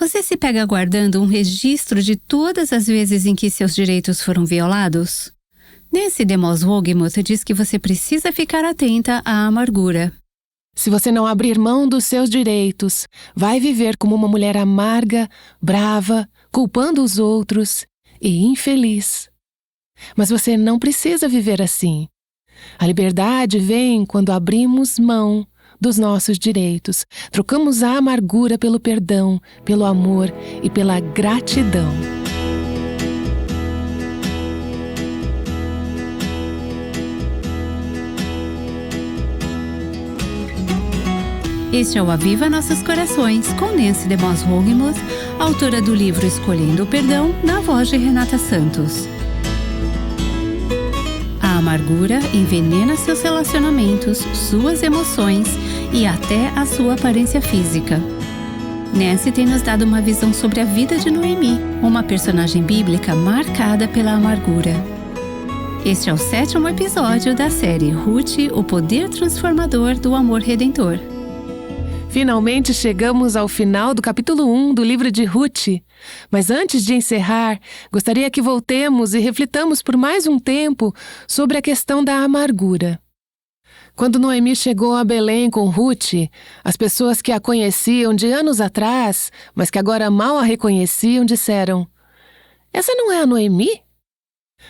Você se pega guardando um registro de todas as vezes em que seus direitos foram violados? Nancy DeMoss Wolgemuth diz que você precisa ficar atenta à amargura. Se você não abrir mão dos seus direitos, vai viver como uma mulher amarga, brava, culpando os outros e infeliz. Mas você não precisa viver assim. A liberdade vem quando abrimos mão dos nossos direitos, trocamos a amargura pelo perdão, pelo amor e pela gratidão. Este é o Aviva Nossos Corações, com Nancy DeMoss Wolgemuth, autora do livro Escolhendo o Perdão, na voz de Renata Santos. A amargura envenena seus relacionamentos, suas emoções e até a sua aparência física. Nancy tem nos dado uma visão sobre a vida de Noemi, uma personagem bíblica marcada pela amargura. Este é o 7º episódio da série Ruth, o poder transformador do amor redentor. Finalmente chegamos ao final do capítulo 1 do livro de Ruth. Mas antes de encerrar, gostaria que voltemos e reflitamos por mais um tempo sobre a questão da amargura. Quando Noemi chegou a Belém com Ruth, as pessoas que a conheciam de anos atrás, mas que agora mal a reconheciam, disseram: "Essa não é a Noemi?"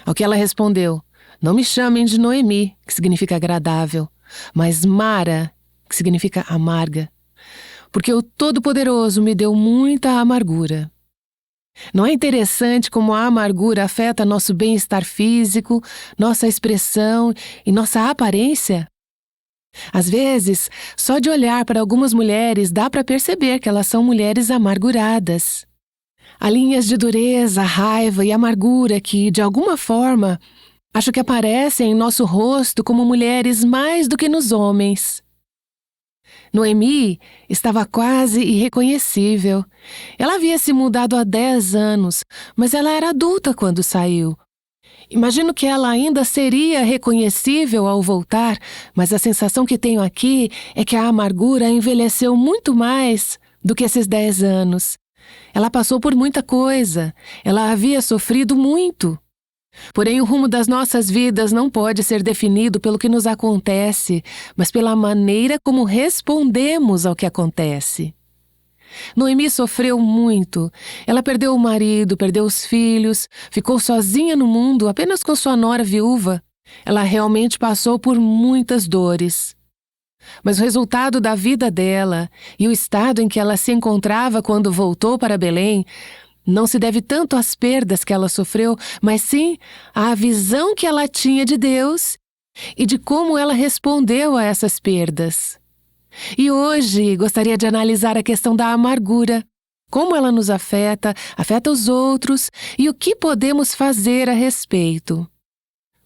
Ao que ela respondeu: "Não me chamem de Noemi, que significa agradável, mas Mara, que significa amarga. Porque o Todo-Poderoso me deu muita amargura." Não é interessante como a amargura afeta nosso bem-estar físico, nossa expressão e nossa aparência? Às vezes, só de olhar para algumas mulheres dá para perceber que elas são mulheres amarguradas. Há linhas de dureza, raiva e amargura que, de alguma forma, acho que aparecem em nosso rosto como mulheres mais do que nos homens. Noemi estava quase irreconhecível. Ela havia se mudado há 10 anos, mas ela era adulta quando saiu. Imagino que ela ainda seria reconhecível ao voltar, mas a sensação que tenho aqui é que a amargura envelheceu muito mais do que esses 10 anos. Ela passou por muita coisa, ela havia sofrido muito. Porém, o rumo das nossas vidas não pode ser definido pelo que nos acontece, mas pela maneira como respondemos ao que acontece. Noemi sofreu muito. Ela perdeu o marido, perdeu os filhos, ficou sozinha no mundo apenas com sua nora viúva. Ela realmente passou por muitas dores. Mas o resultado da vida dela e o estado em que ela se encontrava quando voltou para Belém não se deve tanto às perdas que ela sofreu, mas sim à visão que ela tinha de Deus e de como ela respondeu a essas perdas. E hoje gostaria de analisar a questão da amargura, como ela nos afeta, afeta os outros e o que podemos fazer a respeito.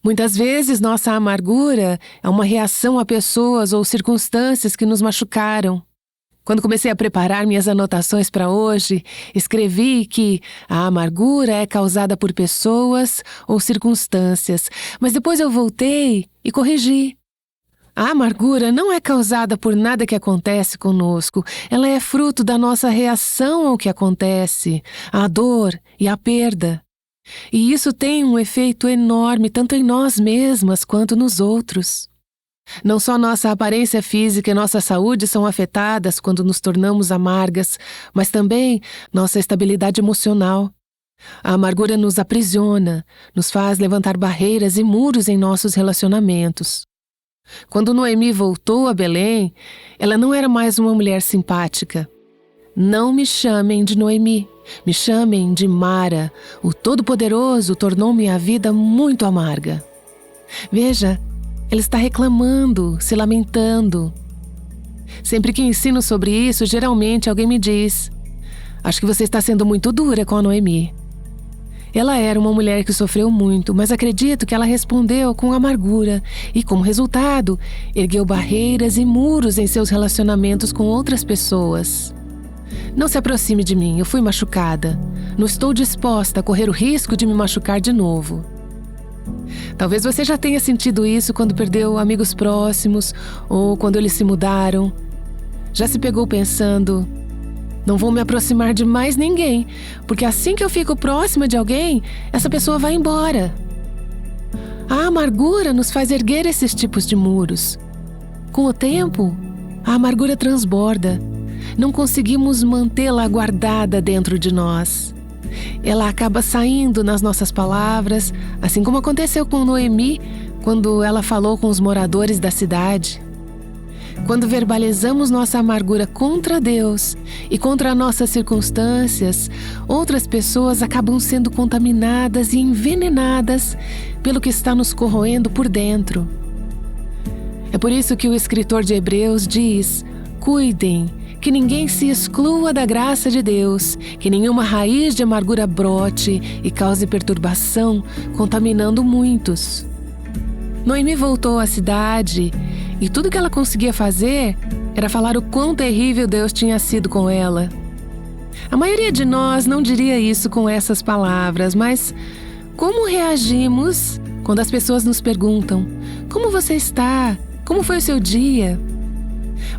Muitas vezes nossa amargura é uma reação a pessoas ou circunstâncias que nos machucaram. Quando comecei a preparar minhas anotações para hoje, escrevi que a amargura é causada por pessoas ou circunstâncias, mas depois eu voltei e corrigi. A amargura não é causada por nada que acontece conosco, ela é fruto da nossa reação ao que acontece, à dor e à perda. E isso tem um efeito enorme tanto em nós mesmas quanto nos outros. Não só nossa aparência física e nossa saúde são afetadas quando nos tornamos amargas, mas também nossa estabilidade emocional. A amargura nos aprisiona, nos faz levantar barreiras e muros em nossos relacionamentos. Quando Noemi voltou a Belém, ela não era mais uma mulher simpática. Não me chamem de Noemi, me chamem de Mara. O Todo-Poderoso tornou minha vida muito amarga. Veja, ela está reclamando, se lamentando. Sempre que ensino sobre isso, geralmente alguém me diz: "Acho que você está sendo muito dura com a Noemi." Ela era uma mulher que sofreu muito, mas acredito que ela respondeu com amargura e, como resultado, ergueu barreiras e muros em seus relacionamentos com outras pessoas. Não se aproxime de mim, eu fui machucada. Não estou disposta a correr o risco de me machucar de novo. Talvez você já tenha sentido isso quando perdeu amigos próximos ou quando eles se mudaram. Já se pegou pensando: Não vou me aproximar de mais ninguém, porque assim que eu fico próxima de alguém, essa pessoa vai embora. A amargura nos faz erguer esses tipos de muros. Com o tempo, a amargura transborda. Não conseguimos mantê-la guardada dentro de nós. Ela acaba saindo nas nossas palavras, assim como aconteceu com Noemi, quando ela falou com os moradores da cidade. Quando verbalizamos nossa amargura contra Deus e contra nossas circunstâncias, outras pessoas acabam sendo contaminadas e envenenadas pelo que está nos corroendo por dentro. É por isso que o escritor de Hebreus diz: cuidem, que ninguém se exclua da graça de Deus, que nenhuma raiz de amargura brote e cause perturbação, contaminando muitos. Noemi voltou à cidade e tudo que ela conseguia fazer era falar o quão terrível Deus tinha sido com ela. A maioria de nós não diria isso com essas palavras, mas como reagimos quando as pessoas nos perguntam: como você está? Como foi o seu dia?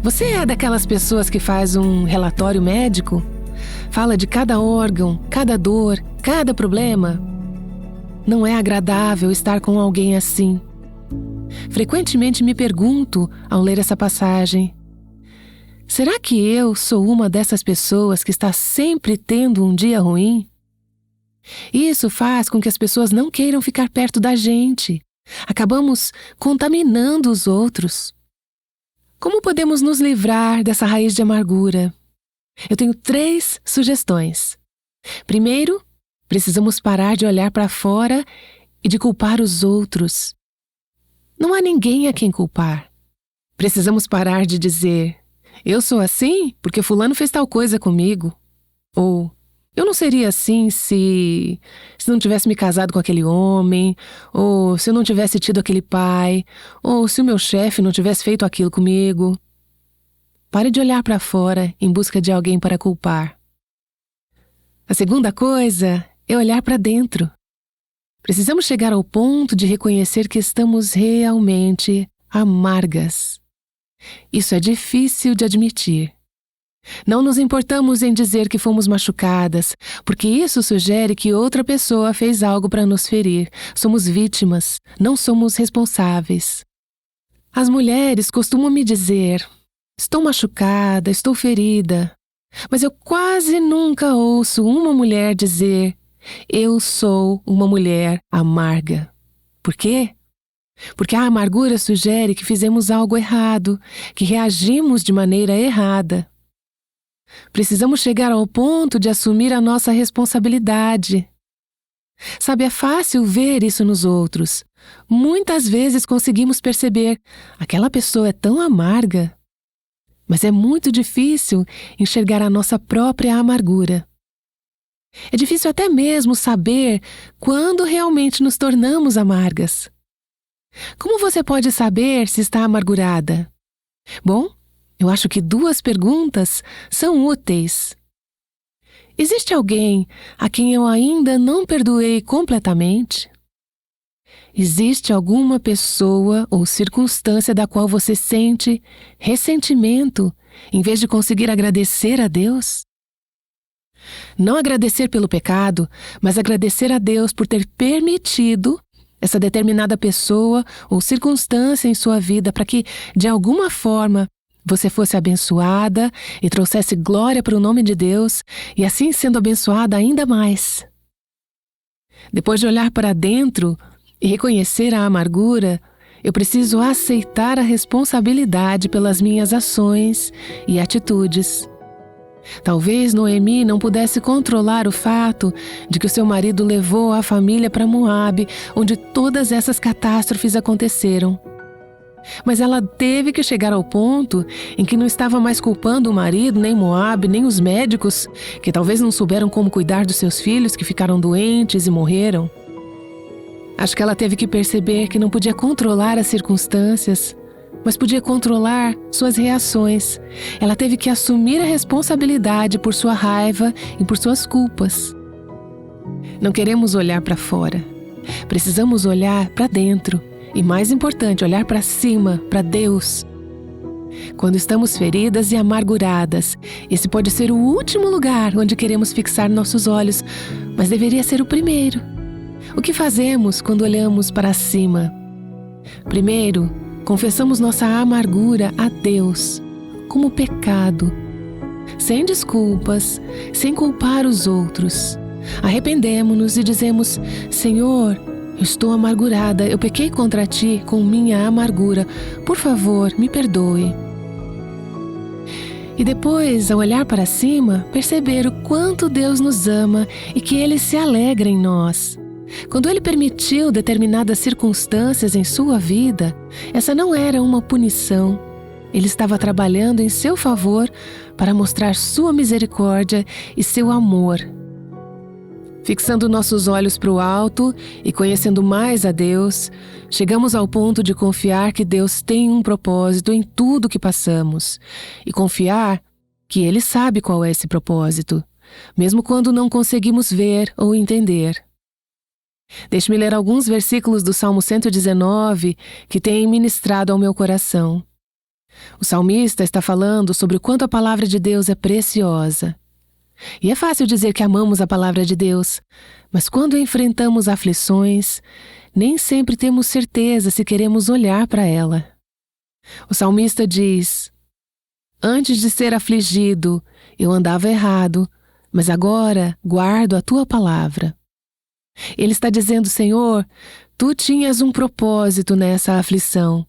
Você é daquelas pessoas que faz um relatório médico? Fala de cada órgão, cada dor, cada problema? Não é agradável estar com alguém assim. Frequentemente me pergunto, ao ler essa passagem: será que eu sou uma dessas pessoas que está sempre tendo um dia ruim? Isso faz com que as pessoas não queiram ficar perto da gente. Acabamos contaminando os outros. Como podemos nos livrar dessa raiz de amargura? Eu tenho 3 sugestões. Primeiro, precisamos parar de olhar para fora e de culpar os outros. Não há ninguém a quem culpar. Precisamos parar de dizer: eu sou assim porque fulano fez tal coisa comigo. Ou eu não seria assim se não tivesse me casado com aquele homem, ou se eu não tivesse tido aquele pai, ou se o meu chefe não tivesse feito aquilo comigo. Pare de olhar para fora em busca de alguém para culpar. A segunda coisa é olhar para dentro. Precisamos chegar ao ponto de reconhecer que estamos realmente amargas. Isso é difícil de admitir. Não nos importamos em dizer que fomos machucadas, porque isso sugere que outra pessoa fez algo para nos ferir. Somos vítimas, não somos responsáveis. As mulheres costumam me dizer: estou machucada, estou ferida. Mas eu quase nunca ouço uma mulher dizer: eu sou uma mulher amarga. Por quê? Porque a amargura sugere que fizemos algo errado, que reagimos de maneira errada. Precisamos chegar ao ponto de assumir a nossa responsabilidade. Sabe, é fácil ver isso nos outros. Muitas vezes conseguimos perceber: aquela pessoa é tão amarga. Mas é muito difícil enxergar a nossa própria amargura. É difícil até mesmo saber quando realmente nos tornamos amargas. Como você pode saber se está amargurada? Bom, eu acho que 2 perguntas são úteis. Existe alguém a quem eu ainda não perdoei completamente? Existe alguma pessoa ou circunstância da qual você sente ressentimento em vez de conseguir agradecer a Deus? Não agradecer pelo pecado, mas agradecer a Deus por ter permitido essa determinada pessoa ou circunstância em sua vida para que, de alguma forma, você fosse abençoada e trouxesse glória para o nome de Deus, e assim sendo abençoada ainda mais. Depois de olhar para dentro e reconhecer a amargura, eu preciso aceitar a responsabilidade pelas minhas ações e atitudes. Talvez Noemi não pudesse controlar o fato de que o seu marido levou a família para Moabe, onde todas essas catástrofes aconteceram. Mas ela teve que chegar ao ponto em que não estava mais culpando o marido, nem Moabe, nem os médicos, que talvez não souberam como cuidar dos seus filhos que ficaram doentes e morreram. Acho que ela teve que perceber que não podia controlar as circunstâncias, mas podia controlar suas reações. Ela teve que assumir a responsabilidade por sua raiva e por suas culpas. Não queremos olhar para fora. Precisamos olhar para dentro. E mais importante, olhar para cima, para Deus. Quando estamos feridas e amarguradas, esse pode ser o último lugar onde queremos fixar nossos olhos, mas deveria ser o primeiro. O que fazemos quando olhamos para cima? Primeiro, confessamos nossa amargura a Deus, como pecado, sem desculpas, sem culpar os outros. Arrependemo-nos e dizemos: Senhor, eu estou amargurada, eu pequei contra Ti com minha amargura. Por favor, me perdoe. E depois, ao olhar para cima, perceber o quanto Deus nos ama e que Ele se alegra em nós. Quando Ele permitiu determinadas circunstâncias em sua vida, essa não era uma punição. Ele estava trabalhando em seu favor para mostrar sua misericórdia e seu amor. Fixando nossos olhos para o alto e conhecendo mais a Deus, chegamos ao ponto de confiar que Deus tem um propósito em tudo que passamos e confiar que Ele sabe qual é esse propósito, mesmo quando não conseguimos ver ou entender. Deixe-me ler alguns versículos do Salmo 119 que têm ministrado ao meu coração. O salmista está falando sobre o quanto a palavra de Deus é preciosa. E é fácil dizer que amamos a palavra de Deus, mas quando enfrentamos aflições, nem sempre temos certeza se queremos olhar para ela. O salmista diz: Antes de ser afligido, eu andava errado, mas agora guardo a tua palavra. Ele está dizendo: Senhor, tu tinhas um propósito nessa aflição.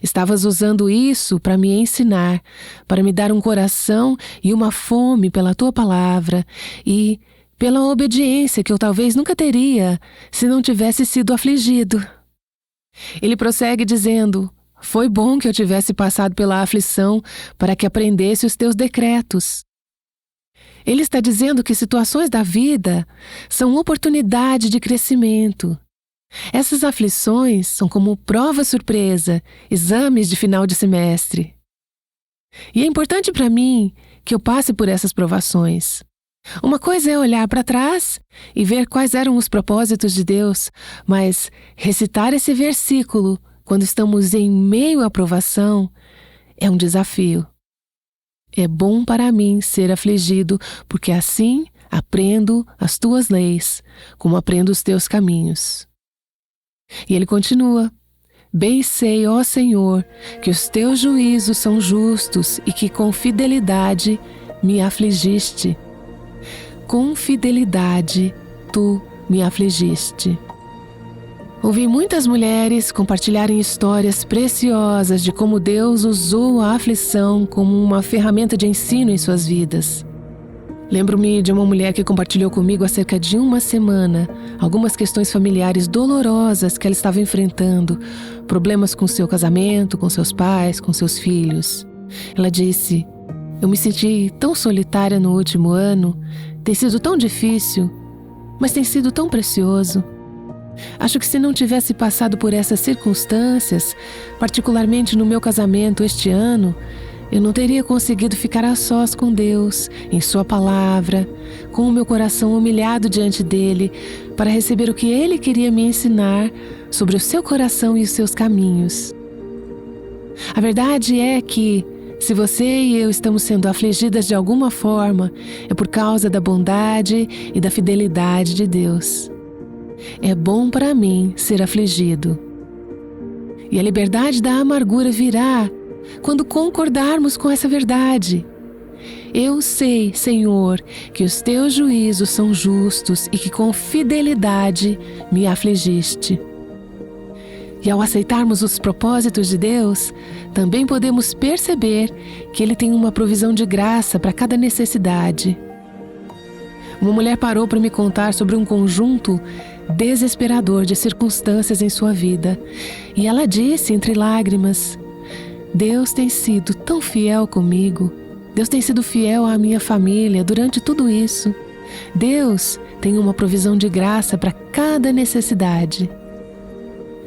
Estavas usando isso para me ensinar, para me dar um coração e uma fome pela tua palavra e pela obediência que eu talvez nunca teria se não tivesse sido afligido. Ele prossegue dizendo: Foi bom que eu tivesse passado pela aflição para que aprendesse os teus decretos. Ele está dizendo que situações da vida são oportunidade de crescimento. Essas aflições são como prova surpresa, exames de final de semestre. E é importante para mim que eu passe por essas provações. Uma coisa é olhar para trás e ver quais eram os propósitos de Deus, mas recitar esse versículo quando estamos em meio à provação é um desafio. É bom para mim ser afligido, porque assim aprendo as tuas leis, como aprendo os teus caminhos. E ele continua: Bem sei, ó Senhor, que os teus juízos são justos e que com fidelidade me afligiste. Com fidelidade tu me afligiste. Ouvi muitas mulheres compartilharem histórias preciosas de como Deus usou a aflição como uma ferramenta de ensino em suas vidas. Lembro-me de uma mulher que compartilhou comigo há cerca de uma semana algumas questões familiares dolorosas que ela estava enfrentando, problemas com seu casamento, com seus pais, com seus filhos. Ela disse: Eu me senti tão solitária no último ano, tem sido tão difícil, mas tem sido tão precioso. Acho que se não tivesse passado por essas circunstâncias, particularmente no meu casamento este ano, eu não teria conseguido ficar a sós com Deus, em Sua palavra, com o meu coração humilhado diante dEle, para receber o que Ele queria me ensinar sobre o seu coração e os seus caminhos. A verdade é que, se você e eu estamos sendo afligidas de alguma forma, é por causa da bondade e da fidelidade de Deus. É bom para mim ser afligido. E a liberdade da amargura virá quando concordarmos com essa verdade. Eu sei, Senhor, que os teus juízos são justos e que com fidelidade me afligiste. E ao aceitarmos os propósitos de Deus, também podemos perceber que Ele tem uma provisão de graça para cada necessidade. Uma mulher parou para me contar sobre um conjunto desesperador de circunstâncias em sua vida, e ela disse entre lágrimas: Deus tem sido tão fiel comigo. Deus tem sido fiel à minha família durante tudo isso. Deus tem uma provisão de graça para cada necessidade.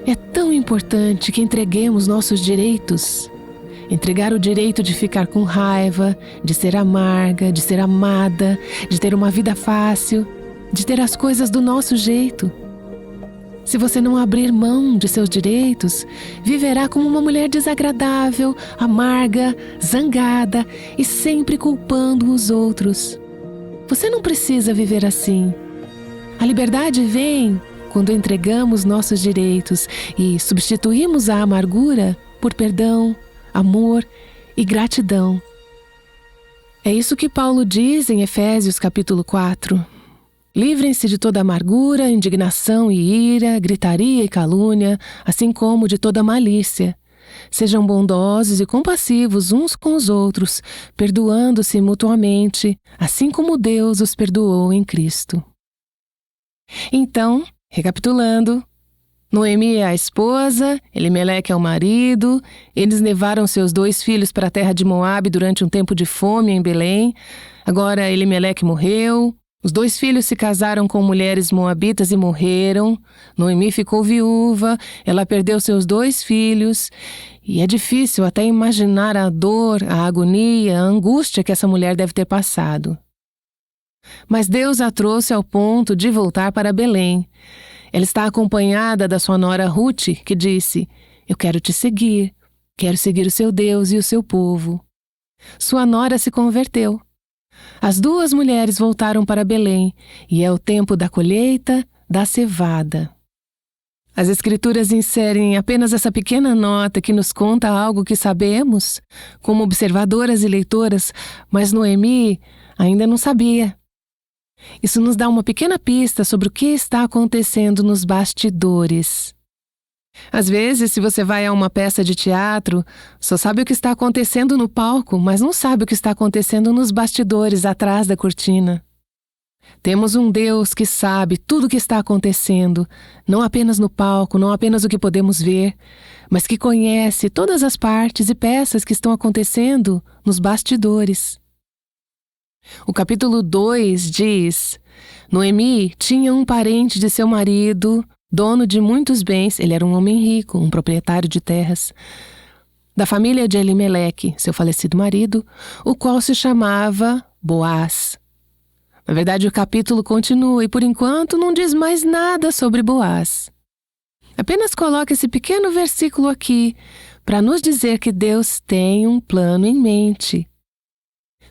É tão importante que entreguemos nossos direitos. Entregar o direito de ficar com raiva, de ser amarga, de ser amada, de ter uma vida fácil, de ter as coisas do nosso jeito. Se você não abrir mão de seus direitos, viverá como uma mulher desagradável, amarga, zangada e sempre culpando os outros. Você não precisa viver assim. A liberdade vem quando entregamos nossos direitos e substituímos a amargura por perdão, amor e gratidão. É isso que Paulo diz em Efésios capítulo 4. Livrem-se de toda amargura, indignação e ira, gritaria e calúnia, assim como de toda malícia. Sejam bondosos e compassivos uns com os outros, perdoando-se mutuamente, assim como Deus os perdoou em Cristo. Então, recapitulando, Noemi é a esposa, Elimeleque é o marido, eles levaram seus 2 filhos para a terra de Moabe durante um tempo de fome em Belém. Agora Elimeleque morreu. Os 2 filhos se casaram com mulheres moabitas e morreram. Noemi ficou viúva, ela perdeu seus 2 filhos. E é difícil até imaginar a dor, a agonia, a angústia que essa mulher deve ter passado. Mas Deus a trouxe ao ponto de voltar para Belém. Ela está acompanhada da sua nora Ruth, que disse: "Eu quero te seguir, quero seguir o seu Deus e o seu povo." Sua nora se converteu. As 2 mulheres voltaram para Belém, e é o tempo da colheita da cevada. As Escrituras inserem apenas essa pequena nota que nos conta algo que sabemos, como observadoras e leitoras, mas Noemi ainda não sabia. Isso nos dá uma pequena pista sobre o que está acontecendo nos bastidores. Às vezes, se você vai a uma peça de teatro, só sabe o que está acontecendo no palco, mas não sabe o que está acontecendo nos bastidores, atrás da cortina. Temos um Deus que sabe tudo o que está acontecendo, não apenas no palco, não apenas o que podemos ver, mas que conhece todas as partes e peças que estão acontecendo nos bastidores. O capítulo 2 diz: Noemi tinha um parente de seu marido, dono de muitos bens, ele era um homem rico, um proprietário de terras, da família de Elimeleque, seu falecido marido, o qual se chamava Boaz. Na verdade, o capítulo continua e, por enquanto, não diz mais nada sobre Boaz. Apenas coloca esse pequeno versículo aqui para nos dizer que Deus tem um plano em mente.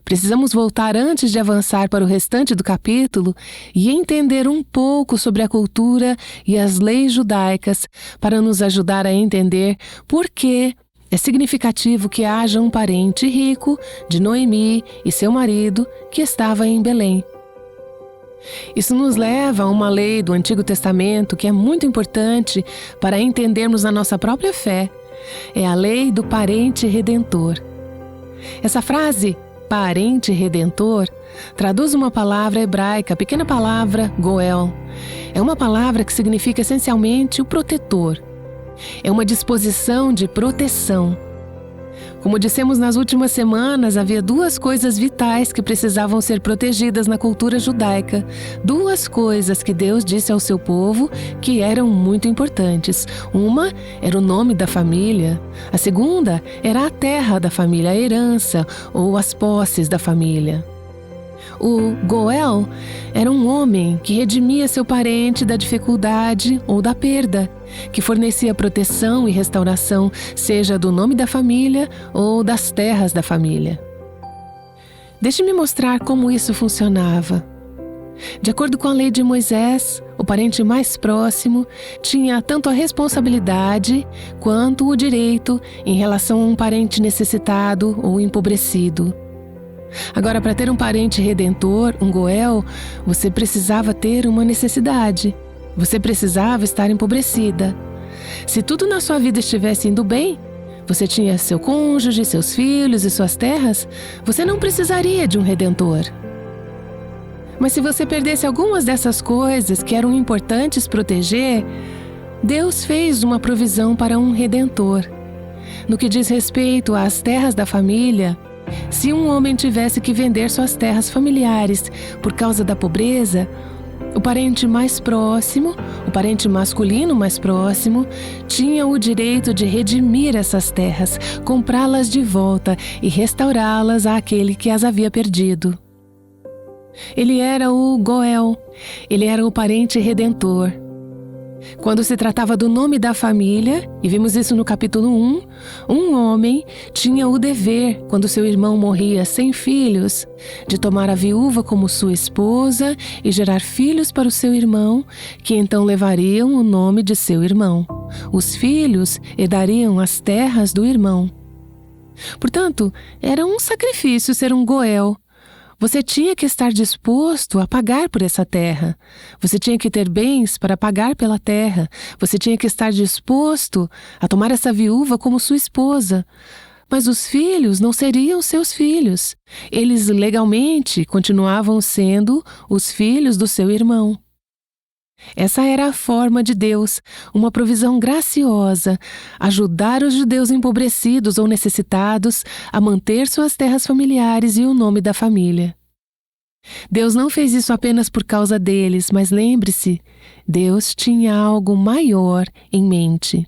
Precisamos voltar antes de avançar para o restante do capítulo e entender um pouco sobre a cultura e as leis judaicas para nos ajudar a entender por que é significativo que haja um parente rico de Noemi e seu marido que estava em Belém. Isso nos leva a uma lei do Antigo Testamento que é muito importante para entendermos a nossa própria fé. É a lei do parente redentor. Essa frase, parente redentor, traduz uma palavra hebraica, a pequena palavra goel. É uma palavra que significa essencialmente o protetor. É uma disposição de proteção. Como dissemos nas últimas semanas, havia 2 coisas vitais que precisavam ser protegidas na cultura judaica. 2 coisas que Deus disse ao seu povo que eram muito importantes. Uma era o nome da família. A segunda era a terra da família, a herança ou as posses da família. O Goel era um homem que redimia seu parente da dificuldade ou da perda, que fornecia proteção e restauração, seja do nome da família ou das terras da família. Deixe-me mostrar como isso funcionava. De acordo com a lei de Moisés, o parente mais próximo tinha tanto a responsabilidade quanto o direito em relação a um parente necessitado ou empobrecido. Agora, para ter um parente redentor, um Goel, você precisava ter uma necessidade. Você precisava estar empobrecida. Se tudo na sua vida estivesse indo bem, você tinha seu cônjuge, seus filhos e suas terras, você não precisaria de um redentor. Mas se você perdesse algumas dessas coisas que eram importantes proteger, Deus fez uma provisão para um redentor. No que diz respeito às terras da família, se um homem tivesse que vender suas terras familiares por causa da pobreza, o parente mais próximo, o parente masculino mais próximo, tinha o direito de redimir essas terras, comprá-las de volta e restaurá-las àquele que as havia perdido. Ele era o Goel, ele era o parente redentor. Quando se tratava do nome da família, e vimos isso no capítulo 1, um homem tinha o dever, quando seu irmão morria sem filhos, de tomar a viúva como sua esposa e gerar filhos para o seu irmão, que então levariam o nome de seu irmão. Os filhos herdariam as terras do irmão. Portanto, era um sacrifício ser um Goel. Você tinha que estar disposto a pagar por essa terra. Você tinha que ter bens para pagar pela terra. Você tinha que estar disposto a tomar essa viúva como sua esposa. Mas os filhos não seriam seus filhos. Eles legalmente continuavam sendo os filhos do seu irmão. Essa era a forma de Deus, uma provisão graciosa, ajudar os judeus empobrecidos ou necessitados a manter suas terras familiares e o nome da família. Deus não fez isso apenas por causa deles, mas lembre-se, Deus tinha algo maior em mente.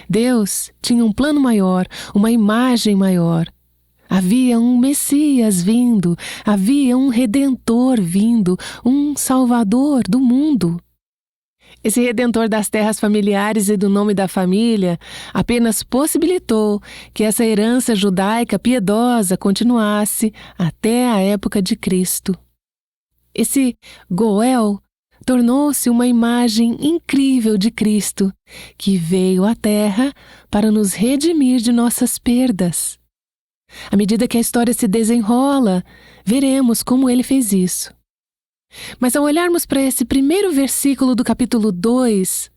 Deus tinha um plano maior, uma imagem maior. Havia um Messias vindo, havia um Redentor vindo, um Salvador do mundo. Esse Redentor das terras familiares e do nome da família apenas possibilitou que essa herança judaica piedosa continuasse até a época de Cristo. Esse Goel tornou-se uma imagem incrível de Cristo, que veio à Terra para nos redimir de nossas perdas. À medida que a história se desenrola, veremos como ele fez isso. Mas ao olharmos para esse primeiro versículo do capítulo 2,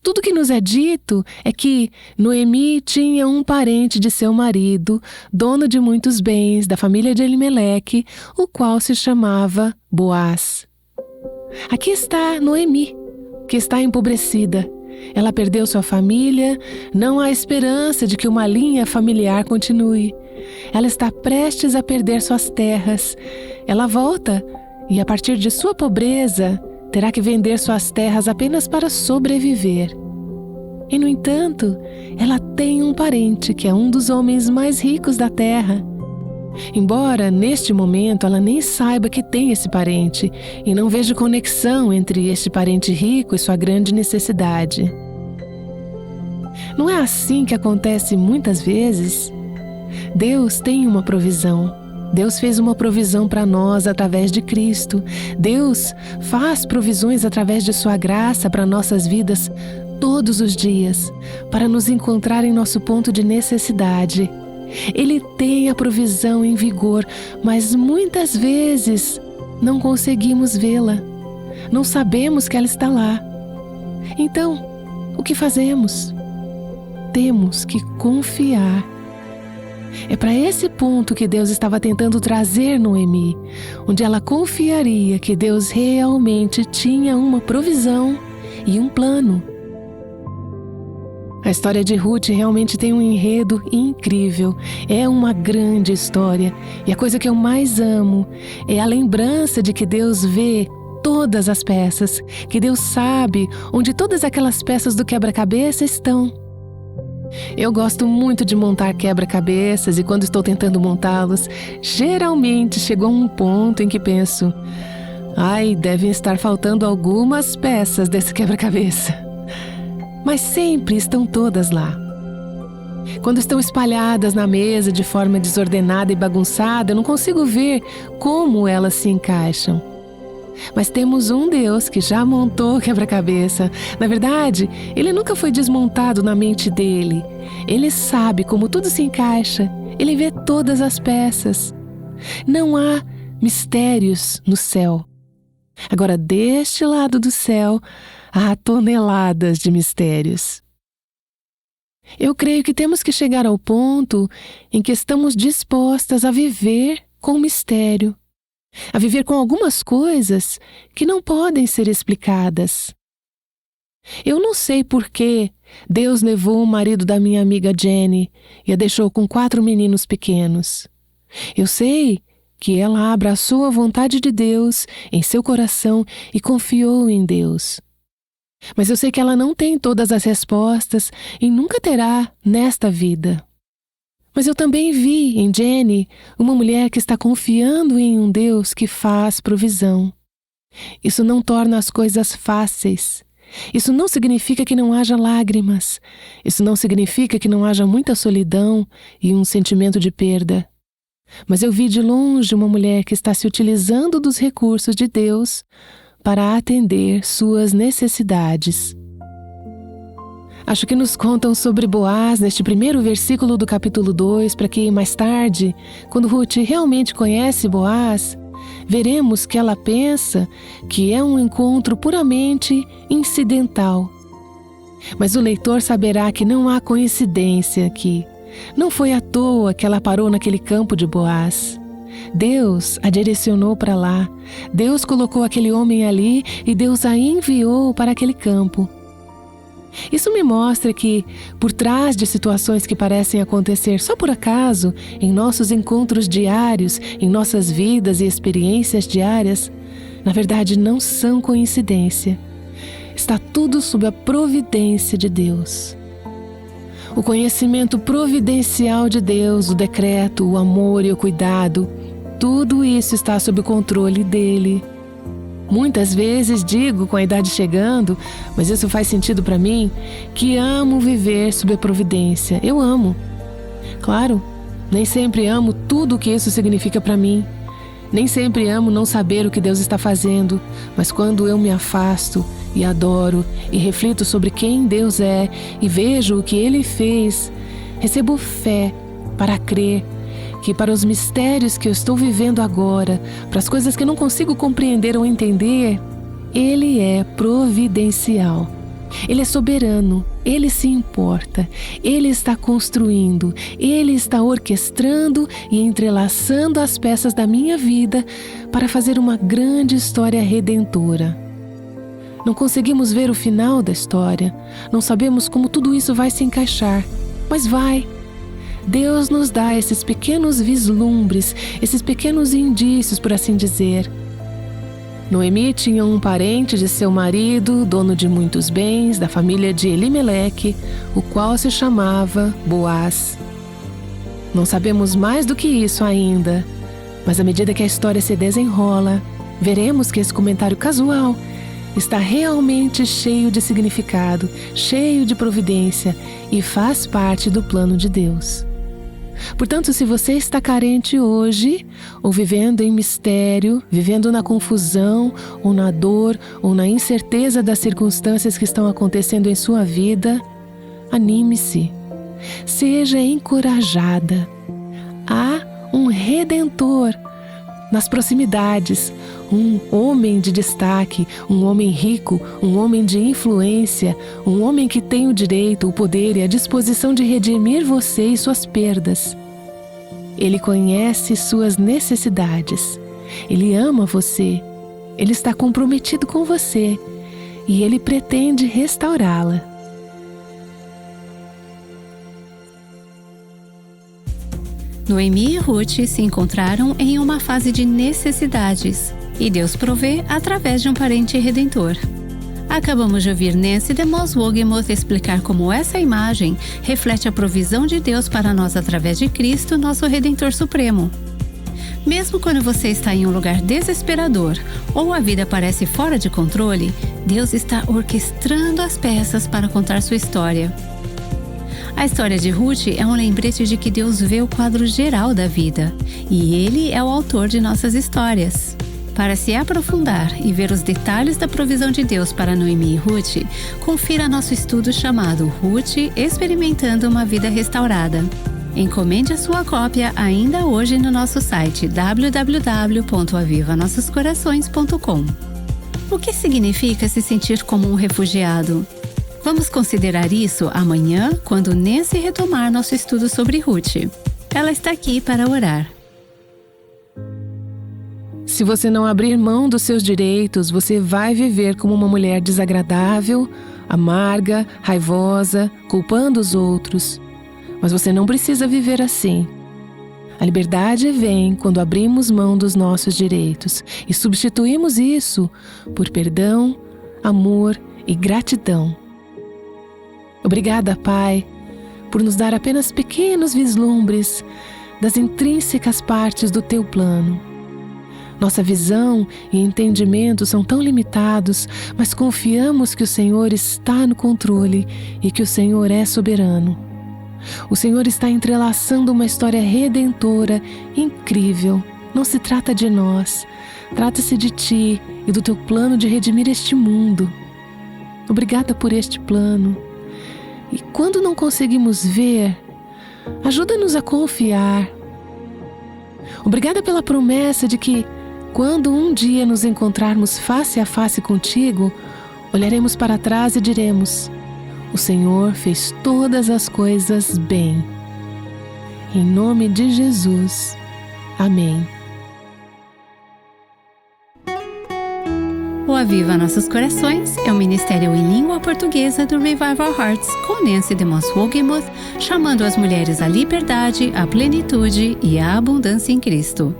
tudo que nos é dito é que Noemi tinha um parente de seu marido, dono de muitos bens, da família de Elimeleque, o qual se chamava Boaz. Aqui está Noemi, que está empobrecida. Ela perdeu sua família, não há esperança de que uma linha familiar continue. Ela está prestes a perder suas terras. Ela volta e, a partir de sua pobreza, terá que vender suas terras apenas para sobreviver. E, no entanto, ela tem um parente que é um dos homens mais ricos da terra. Embora, neste momento, ela nem saiba que tem esse parente e não veja conexão entre este parente rico e sua grande necessidade. Não é assim que acontece muitas vezes? Deus tem uma provisão. Deus fez uma provisão para nós através de Cristo. Deus faz provisões através de sua graça para nossas vidas todos os dias, para nos encontrar em nosso ponto de necessidade. Ele tem a provisão em vigor, mas muitas vezes não conseguimos vê-la. Não sabemos que ela está lá. Então, o que fazemos? Temos que confiar. É para esse ponto que Deus estava tentando trazer Noemi, onde ela confiaria que Deus realmente tinha uma provisão e um plano. A história de Ruth realmente tem um enredo incrível, é uma grande história, e a coisa que eu mais amo é a lembrança de que Deus vê todas as peças, que Deus sabe onde todas aquelas peças do quebra-cabeça estão. Eu gosto muito de montar quebra-cabeças e quando estou tentando montá-los, geralmente chego a um ponto em que penso: devem estar faltando algumas peças desse quebra-cabeça. Mas sempre estão todas lá. Quando estão espalhadas na mesa de forma desordenada e bagunçada, eu não consigo ver como elas se encaixam. Mas temos um Deus que já montou o quebra-cabeça. Na verdade, ele nunca foi desmontado na mente dele. Ele sabe como tudo se encaixa. Ele vê todas as peças. Não há mistérios no céu. Agora, deste lado do céu, há toneladas de mistérios. Eu creio que temos que chegar ao ponto em que estamos dispostas a viver com mistério. A viver com algumas coisas que não podem ser explicadas. Eu não sei por que Deus levou o marido da minha amiga Jenny e a deixou com 4 meninos pequenos. Eu sei que ela abraçou a vontade de Deus em seu coração e confiou em Deus. Mas eu sei que ela não tem todas as respostas e nunca terá nesta vida. Mas eu também vi em Jenny uma mulher que está confiando em um Deus que faz provisão. Isso não torna as coisas fáceis. Isso não significa que não haja lágrimas. Isso não significa que não haja muita solidão e um sentimento de perda. Mas eu vi de longe uma mulher que está se utilizando dos recursos de Deus para atender suas necessidades. Acho que nos contam sobre Boaz neste primeiro versículo do capítulo 2, para que mais tarde, quando Ruth realmente conhece Boaz, veremos que ela pensa que é um encontro puramente incidental. Mas o leitor saberá que não há coincidência aqui. Não foi à toa que ela parou naquele campo de Boaz. Deus a direcionou para lá. Deus colocou aquele homem ali e Deus a enviou para aquele campo. Isso me mostra que, por trás de situações que parecem acontecer só por acaso, em nossos encontros diários, em nossas vidas e experiências diárias, na verdade não são coincidência. Está tudo sob a providência de Deus. O conhecimento providencial de Deus, o decreto, o amor e o cuidado, tudo isso está sob o controle dele. Muitas vezes digo, com a idade chegando, mas isso faz sentido para mim, que amo viver sob a providência. Eu amo. Claro, nem sempre amo tudo o que isso significa para mim. Nem sempre amo não saber o que Deus está fazendo, mas quando eu me afasto e adoro e reflito sobre quem Deus é e vejo o que Ele fez, recebo fé para crer que para os mistérios que eu estou vivendo agora, para as coisas que eu não consigo compreender ou entender, Ele é providencial. Ele é soberano, Ele se importa, Ele está construindo, Ele está orquestrando e entrelaçando as peças da minha vida para fazer uma grande história redentora. Não conseguimos ver o final da história, não sabemos como tudo isso vai se encaixar, mas vai. Deus nos dá esses pequenos vislumbres, esses pequenos indícios, por assim dizer. Noemi tinha um parente de seu marido, dono de muitos bens, da família de Elimeleque, o qual se chamava Boaz. Não sabemos mais do que isso ainda, mas à medida que a história se desenrola, veremos que esse comentário casual está realmente cheio de significado, cheio de providência e faz parte do plano de Deus. Portanto, se você está carente hoje, ou vivendo em mistério, vivendo na confusão, ou na dor, ou na incerteza das circunstâncias que estão acontecendo em sua vida, anime-se, seja encorajada. Há um Redentor nas proximidades, um homem de destaque, um homem rico, um homem de influência, um homem que tem o direito, o poder e a disposição de redimir você e suas perdas. Ele conhece suas necessidades, Ele ama você, Ele está comprometido com você e Ele pretende restaurá-la. Noemi e Ruth se encontraram em uma fase de necessidades e Deus provê através de um parente redentor. Acabamos de ouvir Nancy DeMoss Wogemuth explicar como essa imagem reflete a provisão de Deus para nós através de Cristo, nosso Redentor Supremo. Mesmo quando você está em um lugar desesperador ou a vida parece fora de controle, Deus está orquestrando as peças para contar sua história. A história de Ruth é um lembrete de que Deus vê o quadro geral da vida e Ele é o autor de nossas histórias. Para se aprofundar e ver os detalhes da provisão de Deus para Noemi e Ruth, confira nosso estudo chamado Ruth Experimentando uma Vida Restaurada. Encomende a sua cópia ainda hoje no nosso site www.avivanossoscorações.com. O que significa se sentir como um refugiado? Vamos considerar isso amanhã, quando Nancy retomar nosso estudo sobre Ruth. Ela está aqui para orar. Se você não abrir mão dos seus direitos, você vai viver como uma mulher desagradável, amarga, raivosa, culpando os outros. Mas você não precisa viver assim. A liberdade vem quando abrimos mão dos nossos direitos e substituímos isso por perdão, amor e gratidão. Obrigada, Pai, por nos dar apenas pequenos vislumbres das intrínsecas partes do Teu plano. Nossa visão e entendimento são tão limitados, mas confiamos que o Senhor está no controle e que o Senhor é soberano. O Senhor está entrelaçando uma história redentora incrível. Não se trata de nós, trata-se de Ti e do Teu plano de redimir este mundo. Obrigada por este plano. E quando não conseguimos ver, ajuda-nos a confiar. Obrigada pela promessa de que, quando um dia nos encontrarmos face a face contigo, olharemos para trás e diremos: o Senhor fez todas as coisas bem. Em nome de Jesus. Amém. O Aviva Nossos Corações é um ministério em língua portuguesa do Revival Hearts, com Nancy DeMoss Wogemuth, chamando as mulheres à liberdade, à plenitude e à abundância em Cristo.